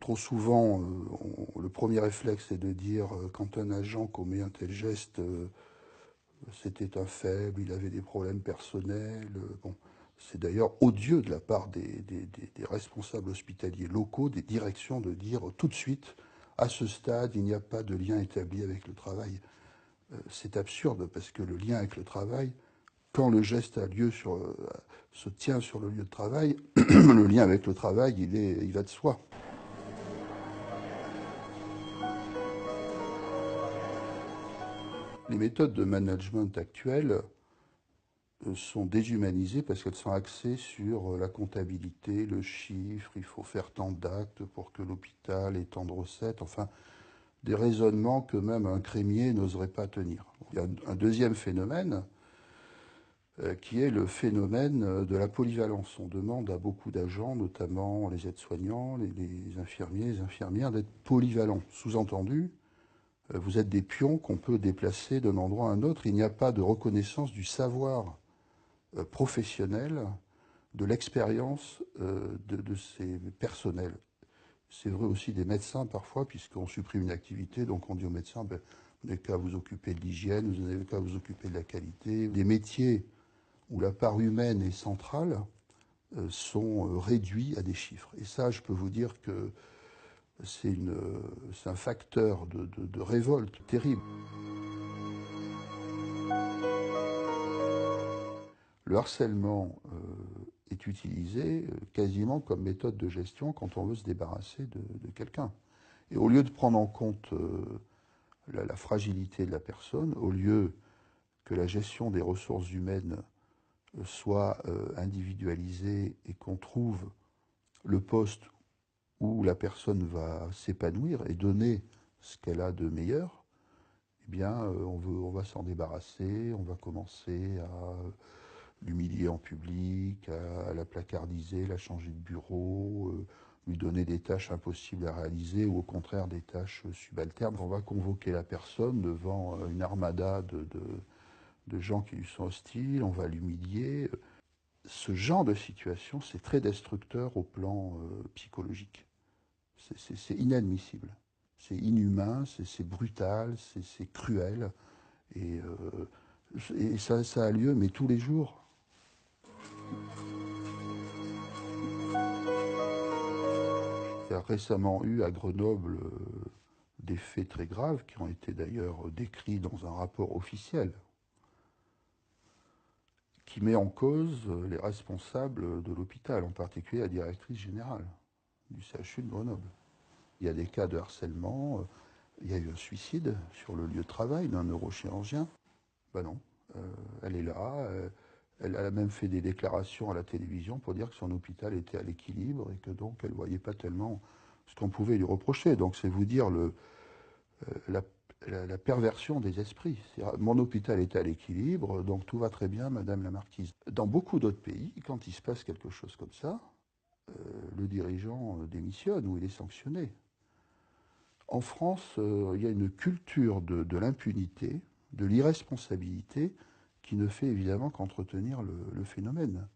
Trop souvent, le premier réflexe est de dire quand un agent commet un tel geste, c'était un faible, il avait des problèmes personnels. Bon, c'est d'ailleurs odieux de la part des responsables hospitaliers locaux, des directions, de dire tout de suite, à ce stade, il n'y a pas de lien établi avec le travail. C'est absurde parce que le lien avec le travail, quand le geste a lieu se tient sur le lieu de travail, le lien avec le travail, il va de soi. Les méthodes de management actuelles sont déshumanisées parce qu'elles sont axées sur la comptabilité, le chiffre, il faut faire tant d'actes pour que l'hôpital ait tant de recettes, enfin, des raisonnements que même un crémier n'oserait pas tenir. Il y a un deuxième phénomène qui est le phénomène de la polyvalence. On demande à beaucoup d'agents, notamment les aides-soignants, les infirmiers, les infirmières, d'être polyvalents. Sous-entendu, vous êtes des pions qu'on peut déplacer d'un endroit à un autre. Il n'y a pas de reconnaissance du savoir professionnel, de l'expérience de ces personnels. C'est vrai aussi des médecins parfois, puisqu'on supprime une activité, donc on dit aux médecins, ben, vous n'avez qu'à vous occuper de l'hygiène, vous n'avez qu'à vous occuper de la qualité. Des métiers où la part humaine est centrale sont réduits à des chiffres. Et ça, je peux vous dire que c'est un facteur de révolte terrible. Le harcèlement est utilisé quasiment comme méthode de gestion quand on veut se débarrasser de quelqu'un. Et au lieu de prendre en compte la fragilité de la personne, au lieu que la gestion des ressources humaines soit individualisée et qu'on trouve le poste où la personne va s'épanouir et donner ce qu'elle a de meilleur, eh bien, on va s'en débarrasser, on va commencer à l'humilier en public, à la placardiser, la changer de bureau, lui donner des tâches impossibles à réaliser ou au contraire des tâches subalternes. On va convoquer la personne devant une armada de gens qui lui sont hostiles, on va l'humilier. Ce genre de situation, c'est très destructeur au plan psychologique. C'est inadmissible. C'est inhumain, c'est brutal, c'est cruel. Et, ça a lieu, mais tous les jours. Il y a récemment eu à Grenoble des faits très graves qui ont été d'ailleurs décrits dans un rapport officiel qui met en cause les responsables de l'hôpital, en particulier la directrice générale du CHU de Grenoble. Il y a des cas de harcèlement, il y a eu un suicide sur le lieu de travail d'un neurochirurgien. Ben non, elle est là, elle a même fait des déclarations à la télévision pour dire que son hôpital était à l'équilibre et que donc elle ne voyait pas tellement ce qu'on pouvait lui reprocher. Donc c'est vous dire la perversion des esprits. Mon hôpital est à l'équilibre, donc tout va très bien, Madame la Marquise. Dans beaucoup d'autres pays, quand il se passe quelque chose comme ça, le dirigeant démissionne ou il est sanctionné. En France, il y a une culture de l'impunité, de l'irresponsabilité, qui ne fait évidemment qu'entretenir le phénomène.